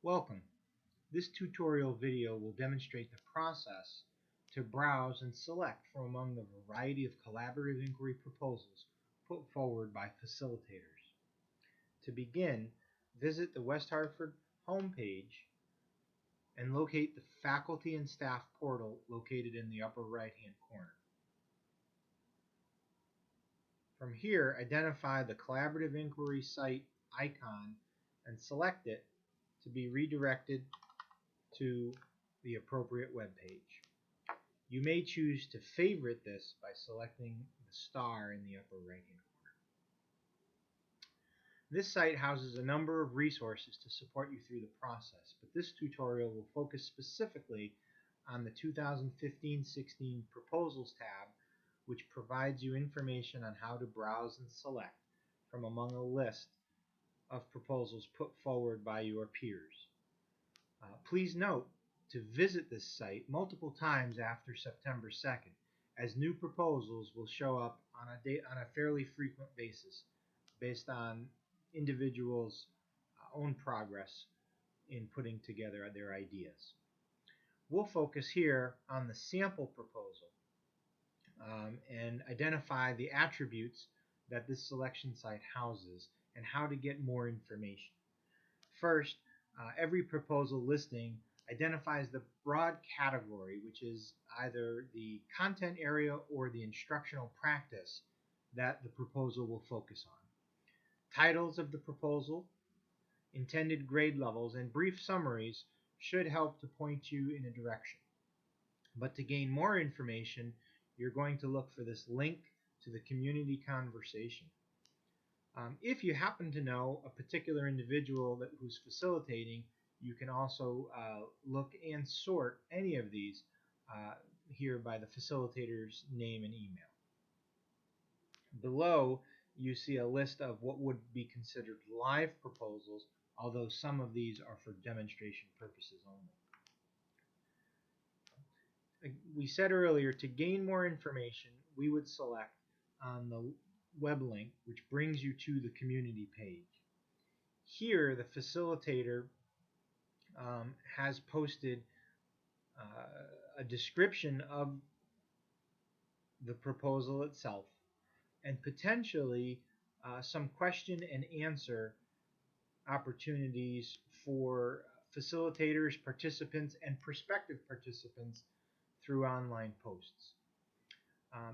Welcome. This tutorial video will demonstrate the process to browse and select from among the variety of collaborative inquiry proposals put forward by facilitators. To begin, visit the West Hartford homepage and locate the Faculty and Staff portal located in the upper right-hand corner. From here, identify the Collaborative Inquiry site icon and select it to be redirected to the appropriate web page. You may choose to favorite this by selecting the star in the upper right-hand corner. This site houses a number of resources to support you through the process, but this tutorial will focus specifically on the 2015-16 Proposals tab, which provides you information on how to browse and select from among a list of proposals put forward by your peers. Please note to visit this site multiple times after September 2nd, as new proposals will show up on a fairly frequent basis based on individuals' own progress in putting together their ideas. We'll focus here on the sample proposal and identify the attributes that this selection site houses and how to get more information. First, every proposal listing identifies the broad category, which is either the content area or the instructional practice that the proposal will focus on. Titles of the proposal, intended grade levels, and brief summaries should help to point you in a direction. But to gain more information, you're going to look for this link to the community conversation. If you happen to know a particular individual who's facilitating, you can also look and sort any of these here by the facilitator's name and email. Below, you see a list of what would be considered live proposals, although some of these are for demonstration purposes only. We said earlier, to gain more information, we would select on the web link, which brings you to the community page. Here, the facilitator has posted a description of the proposal itself and potentially some question and answer opportunities for facilitators, participants, and prospective participants through online posts.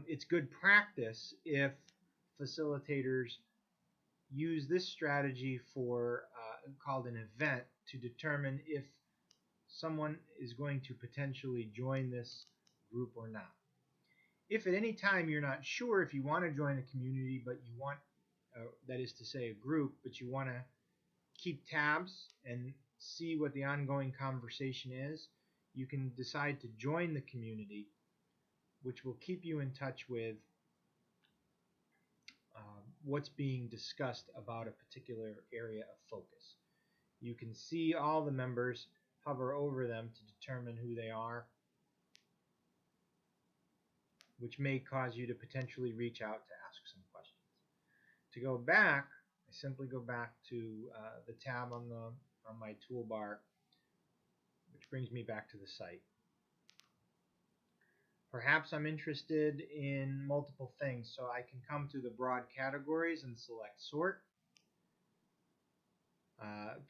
It's good practice if facilitators use this strategy for called an event to determine if someone is going to potentially join this group or not. If at any time you're not sure if you want to join a community, but you want, that is to say a group, but you want to keep tabs and see what the ongoing conversation is, you can decide to join the community, which will keep you in touch with what's being discussed about a particular area of focus. You can see all the members, hover over them to determine who they are, which may cause you to potentially reach out to ask some questions. To go back, I simply go back to the tab on my toolbar, which brings me back to the site. Perhaps I'm interested in multiple things, so I can come to the broad categories and select sort,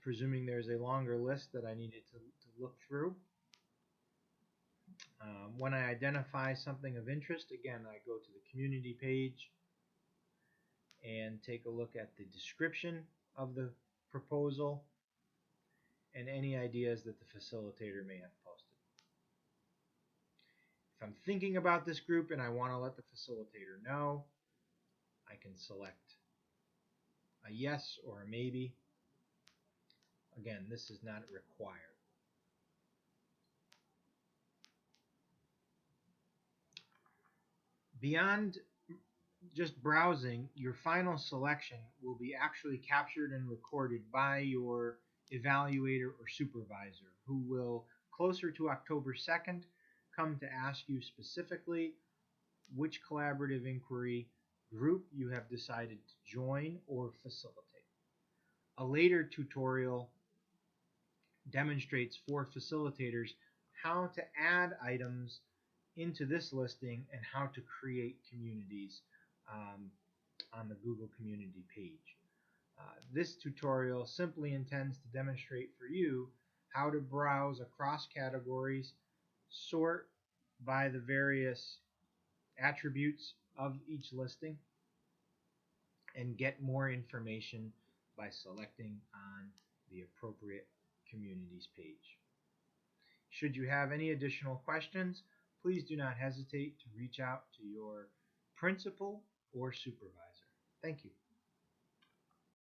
presuming there's a longer list that I needed to look through. When I identify something of interest, again, I go to the community page and take a look at the description of the proposal and any ideas that the facilitator may have posted. If I'm thinking about this group and I want to let the facilitator know, I can select a yes or a maybe. Again, this is not required. Beyond just browsing, your final selection will be actually captured and recorded by your evaluator or supervisor, who will, closer to October 2nd, come to ask you specifically which collaborative inquiry group you have decided to join or facilitate. A later tutorial demonstrates for facilitators how to add items into this listing and how to create communities on the Google Community page. This tutorial simply intends to demonstrate for you how to browse across categories, sort by the various attributes of each listing, and get more information by selecting on the appropriate communities page. Should you have any additional questions, please do not hesitate to reach out to your principal or supervisor. Thank you.